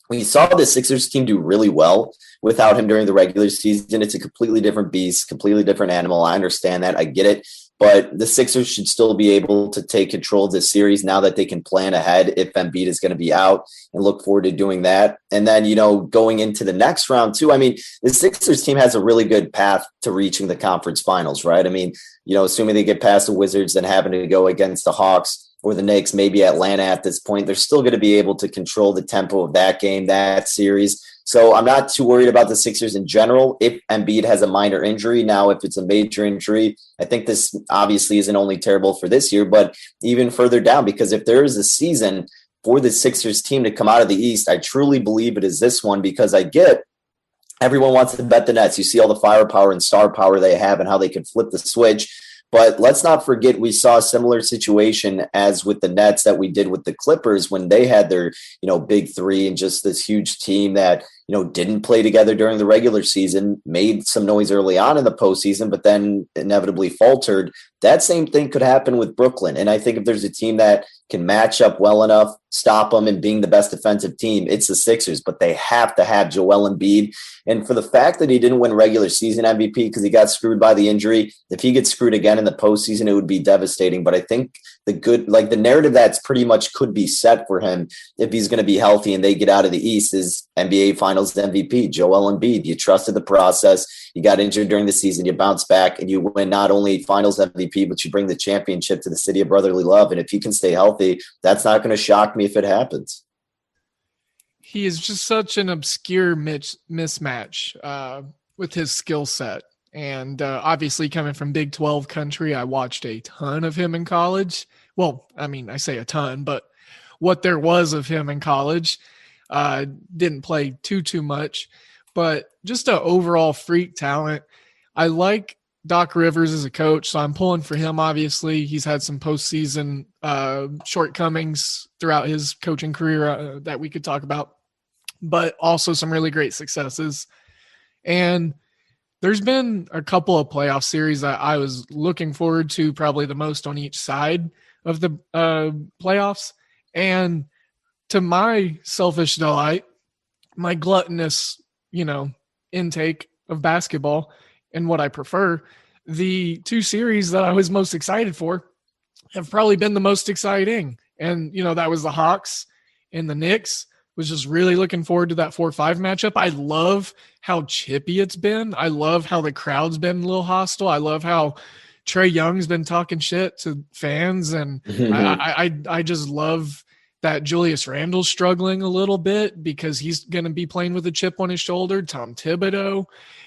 We saw the Sixers team do really well without him during the regular season. It's a completely different beast, completely different animal. I understand that. I get it. But the Sixers should still be able to take control of this series now that they can plan ahead if Embiid is going to be out, and look forward to doing that. And then, going into the next round too, I mean, the Sixers team has a really good path to reaching the conference finals, right? I mean, assuming they get past the Wizards and having to go against the Hawks or the Knicks, maybe Atlanta at this point, they're still going to be able to control the tempo of that game, that series. So I'm not too worried about the Sixers in general if Embiid has a minor injury. Now, if it's a major injury, I think this obviously isn't only terrible for this year, but even further down, because if there is a season for the Sixers team to come out of the East, I truly believe it is this one, because everyone wants to bet the Nets. You see all the firepower and star power they have and how they can flip the switch. But let's not forget, we saw a similar situation as with the Nets that we did with the Clippers when they had their, big three and just this huge team that, didn't play together during the regular season, made some noise early on in the postseason, but then inevitably faltered. That same thing could happen with Brooklyn. And I think if there's a team that can match up well enough, stop them, and being the best defensive team, it's the Sixers. But they have to have Joel Embiid. And for the fact that he didn't win regular season MVP because he got screwed by the injury, if he gets screwed again in the postseason, it would be devastating. But I think the narrative that's pretty much could be set for him if he's going to be healthy and they get out of the East is NBA Finals MVP, Joel Embiid. You trusted the process. You got injured during the season. You bounce back and you win not only Finals MVP, but you bring the championship to the city of brotherly love. And if he can stay healthy, that's not going to shock me if it happens. He is just such an obscure mismatch with his skill set. And obviously coming from Big 12 country, I watched a ton of him in college. Well, I mean, I say a ton, but what there was of him in college, didn't play too much, but just an overall freak talent. I like Doc Rivers as a coach, so I'm pulling for him. Obviously, he's had some postseason shortcomings throughout his coaching career that we could talk about, but also some really great successes. And there's been a couple of playoff series that I was looking forward to, probably the most on each side of the playoffs. And to my selfish delight, my gluttonous, intake of basketball and what I prefer, the two series that I was most excited for have probably been the most exciting. And, that was the Hawks and the Knicks. Was just really looking forward to that 4-5 matchup. I love how chippy it's been. I love how the crowd's been a little hostile. I love how Trae Young's been talking shit to fans. And I just love that Julius Randle's struggling a little bit because he's going to be playing with a chip on his shoulder. Tom Thibodeau,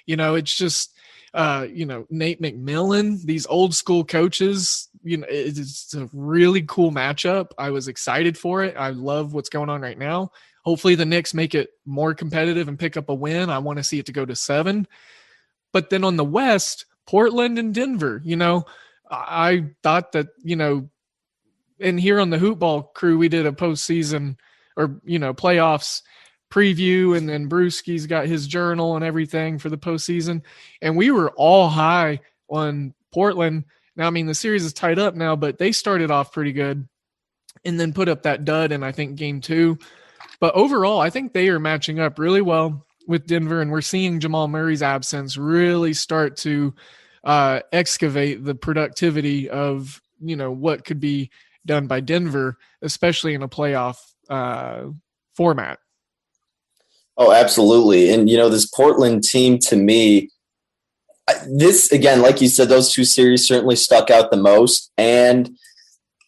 it's just, Nate McMillan, these old school coaches, it's a really cool matchup. I was excited for it. I love what's going on right now. Hopefully the Knicks make it more competitive and pick up a win. I want to see it to go to 7. But then on the West, Portland and Denver, I thought that, and here on the Hoop Ball crew, we did a postseason or, playoffs preview, and then Brewski's got his journal and everything for the postseason. And we were all high on Portland. Now, I mean, the series is tied up now, but they started off pretty good and then put up that dud in, I think, game 2. But overall, I think they are matching up really well with Denver, and we're seeing Jamal Murray's absence really start to excavate the productivity of, what could be done by Denver, especially in a playoff format. Oh, absolutely. And, this Portland team, to me, this, again, like you said, those two series certainly stuck out the most. And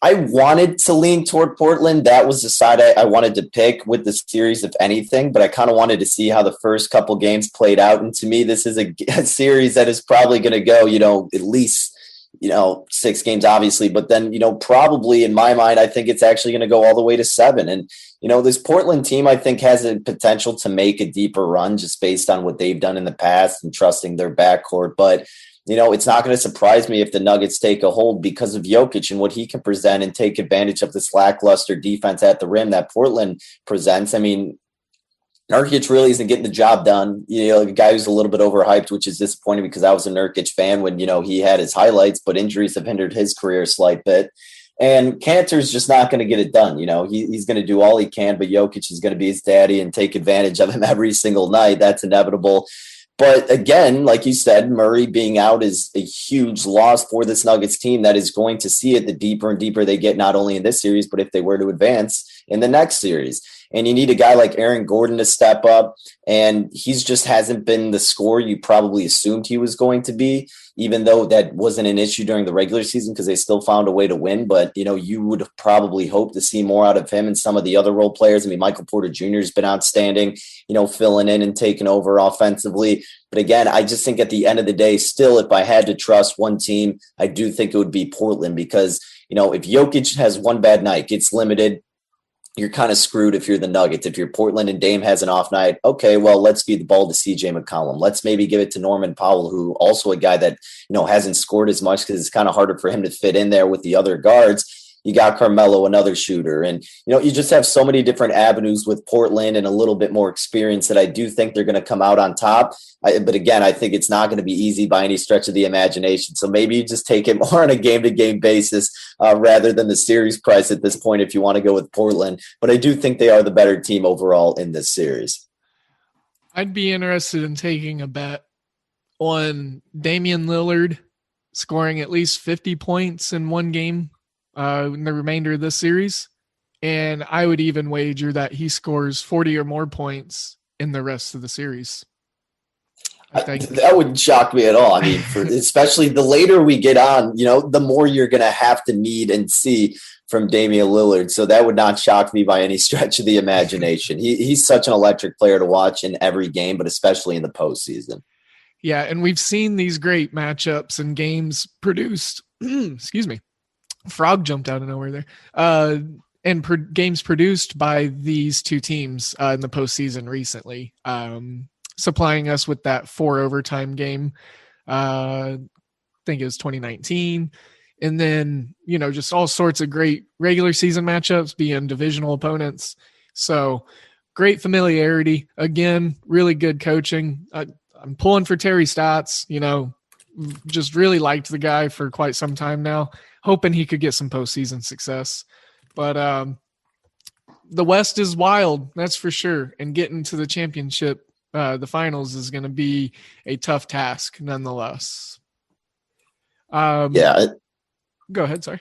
I wanted to lean toward Portland. That was the side I wanted to pick with the series, if anything, but I kind of wanted to see how the first couple games played out. And to me, this is a series that is probably going to go, at least, 6 games, obviously, but then, probably in my mind, I think it's actually going to go all the way to 7. And, this Portland team, I think, has a potential to make a deeper run just based on what they've done in the past and trusting their backcourt. But, it's not going to surprise me if the Nuggets take a hold because of Jokic and what he can present and take advantage of this lackluster defense at the rim that Portland presents. I mean, Nurkic really isn't getting the job done. A guy who's a little bit overhyped, which is disappointing because I was a Nurkic fan when, he had his highlights, but injuries have hindered his career a slight bit. And Cantor's just not going to get it done. He's going to do all he can, but Jokic is going to be his daddy and take advantage of him every single night. That's inevitable. But again, like you said, Murray being out is a huge loss for this Nuggets team that is going to see it the deeper and deeper they get, not only in this series, but if they were to advance in the next series. And you need a guy like Aaron Gordon to step up. And he's just hasn't been the scorer you probably assumed he was going to be, even though that wasn't an issue during the regular season because they still found a way to win. But, you would probably hope to see more out of him and some of the other role players. I mean, Michael Porter Jr. has been outstanding, filling in and taking over offensively. But again, I just think at the end of the day, still, if I had to trust one team, I do think it would be Portland because, if Jokic has one bad night, gets limited, you're kind of screwed if you're the Nuggets. If you're Portland and Dame has an off night, okay, well, let's feed the ball to CJ McCollum. Let's maybe give it to Norman Powell, who also a guy that, hasn't scored as much because it's kind of harder for him to fit in there with the other guards. You got Carmelo, another shooter. And, you just have so many different avenues with Portland and a little bit more experience that I do think they're going to come out on top. But again, I think it's not going to be easy by any stretch of the imagination. So maybe you just take it more on a game-to-game basis rather than the series price at this point if you want to go with Portland. But I do think they are the better team overall in this series. I'd be interested in taking a bet on Damian Lillard scoring at least 50 points in one game in the remainder of this series. And I would even wager that he scores 40 or more points in the rest of the series. That wouldn't shock me at all. I mean, especially the later we get on, the more you're going to have to need and see from Damian Lillard. So that would not shock me by any stretch of the imagination. He's such an electric player to watch in every game, but especially in the postseason. Yeah, and we've seen these great matchups and games produced. Excuse me. Frog jumped out of nowhere there. Games produced by these two teams in the postseason recently, supplying us with that 4 overtime game. I think it was 2019. And then, just all sorts of great regular season matchups being divisional opponents. So great familiarity. Again, really good coaching. I'm pulling for Terry Stotts, just really liked the guy for quite some time now, hoping he could get some postseason success. But the West is wild, that's for sure. And getting to the championship, the finals, is going to be a tough task nonetheless. Go ahead, sorry.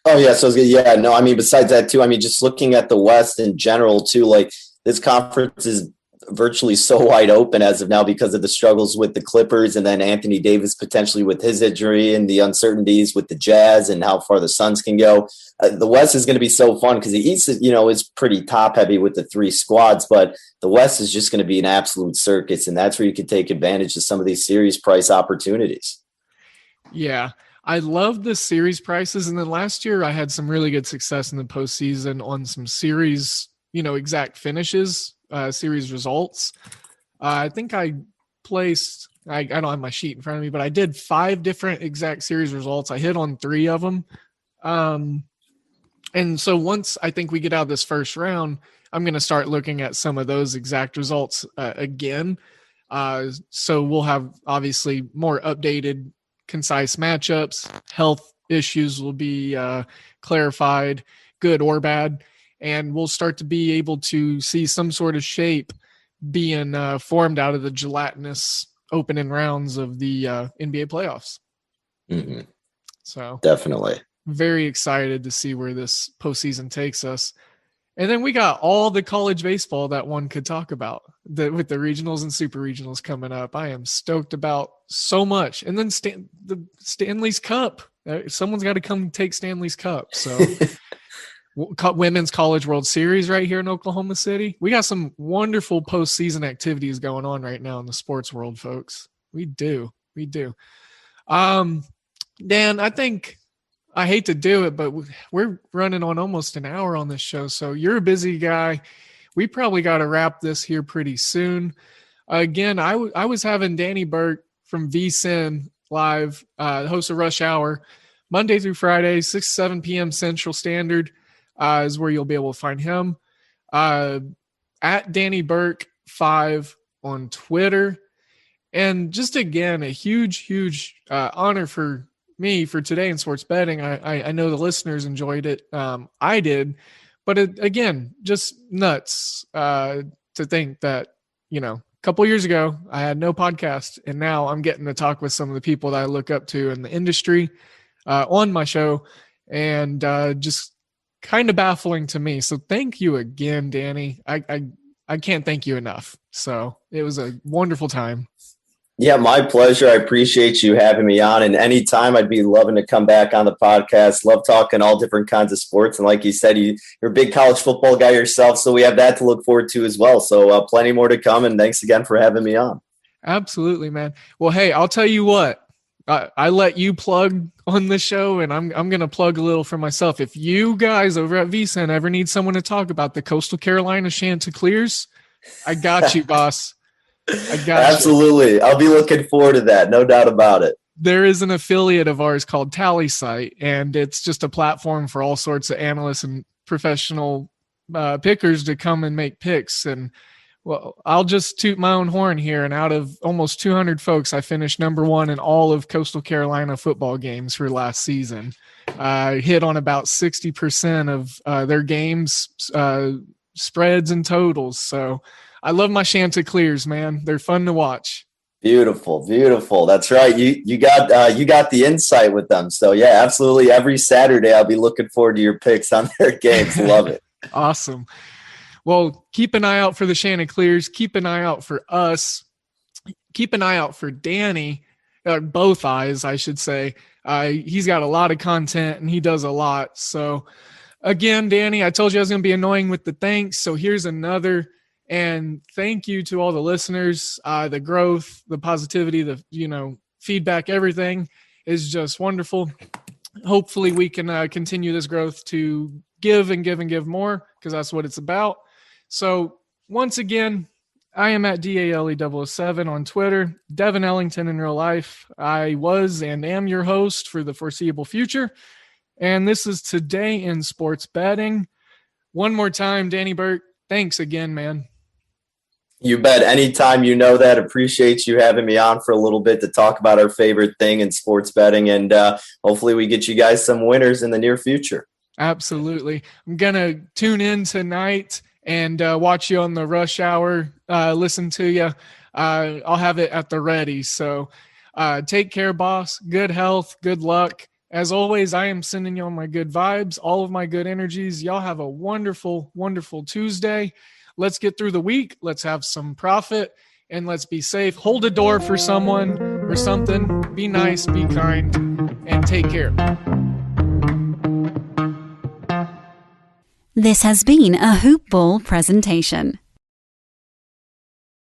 Oh, yeah. So, besides that, too, just looking at the West in general, too, like this conference is virtually so wide open as of now because of the struggles with the Clippers and then Anthony Davis potentially with his injury and the uncertainties with the Jazz and how far the Suns can go. The West is going to be so fun because the East, is pretty top heavy with the 3 squads, but the West is just going to be an absolute circus. And that's where you can take advantage of some of these series price opportunities. Yeah. I love the series prices. And then last year I had some really good success in the postseason on some series, exact finishes, series results. I think I placed, I don't have my sheet in front of me, but I did 5 different exact series results. I hit on 3 of them. And so once I think we get out of this first round, I'm going to start looking at some of those exact results again. So we'll have obviously more updated, concise matchups. Health issues will be clarified, good or bad. And we'll start to be able to see some sort of shape being formed out of the gelatinous opening rounds of the NBA playoffs. Mm-hmm. So definitely very excited to see where this postseason takes us. And then we got all the college baseball that one could talk about with the regionals and super regionals coming up. I am stoked about so much. And then the Stanley's Cup. Someone's got to come take Stanley's Cup. So Women's College World Series right here in Oklahoma City. We got some wonderful postseason activities going on right now in the sports world, folks. We do. Dan, I hate to do it, but we're running on almost an hour on this show. So you're a busy guy. We probably got to wrap this here pretty soon. Again, I was having Danny Burke from VSiN live, host of Rush Hour, Monday through Friday, 6, 7 p.m. Central Standard. Is where you'll be able to find him. At Danny Burke 5 on Twitter. And just again, a huge honor for me for today in sports betting. I know the listeners enjoyed it. I did. But again, just nuts to think that, a couple years ago, I had no podcast. And now I'm getting to talk with some of the people that I look up to in the industry on my show. And just kind of baffling to me. So thank you again, Danny. I can't thank you enough. So it was a wonderful time. Yeah, my pleasure. I appreciate you having me on. And anytime, I'd be loving to come back on the podcast. Love talking all different kinds of sports. And like you said, you're a big college football guy yourself. So we have that to look forward to as well. So plenty more to come. And thanks again for having me on. Absolutely, man. Well, hey, I'll tell you what. I let you plug on the show, and I'm going to plug a little for myself. If you guys over at VSiN ever need someone to talk about the Coastal Carolina Chanticleers, I got you, boss. I got Absolutely. you. I'll be looking forward to that. No doubt about it. There is an affiliate of ours called TallySite, and it's just a platform for all sorts of analysts and professional pickers to come and make picks. And well, I'll just toot my own horn here. And out of almost 200 folks, I finished number one in all of Coastal Carolina football games for last season. I hit on about 60% of their games, spreads and totals. So I love my Chanticleers, man. They're fun to watch. Beautiful. That's right. You got the insight with them. So yeah, absolutely. Every Saturday, I'll be looking forward to your picks on their games. Love it. Awesome. Well, keep an eye out for the Chanticleers. Keep an eye out for us. Keep an eye out for Danny. Both eyes, I should say. He's got a lot of content and he does a lot. So again, Danny, I told you I was going to be annoying with the thanks. So here's another. And thank you to all the listeners. The growth, the positivity, the feedback, everything is just wonderful. Hopefully we can continue this growth to give and give and give more, because that's what it's about. So once again, I am at DALE007 on Twitter, Devin Ellington in real life. I was and am your host for the foreseeable future. And this is Today in Sports Betting. One more time, Danny Burke, thanks again, man. You bet. Anytime, that. Appreciate you having me on for a little bit to talk about our favorite thing in sports betting. And hopefully we get you guys some winners in the near future. Absolutely. I'm going to tune in tonight and watch you on the rush hour, listen to you. I'll have it at the ready. So take care, boss. Good health, good luck. As always, I am sending you all my good vibes, all of my good energies. Y'all have a wonderful, wonderful Tuesday. Let's get through the week. Let's have some profit and let's be safe. Hold a door for someone or something. Be nice, be kind, and take care. This has been a Hoop Ball presentation.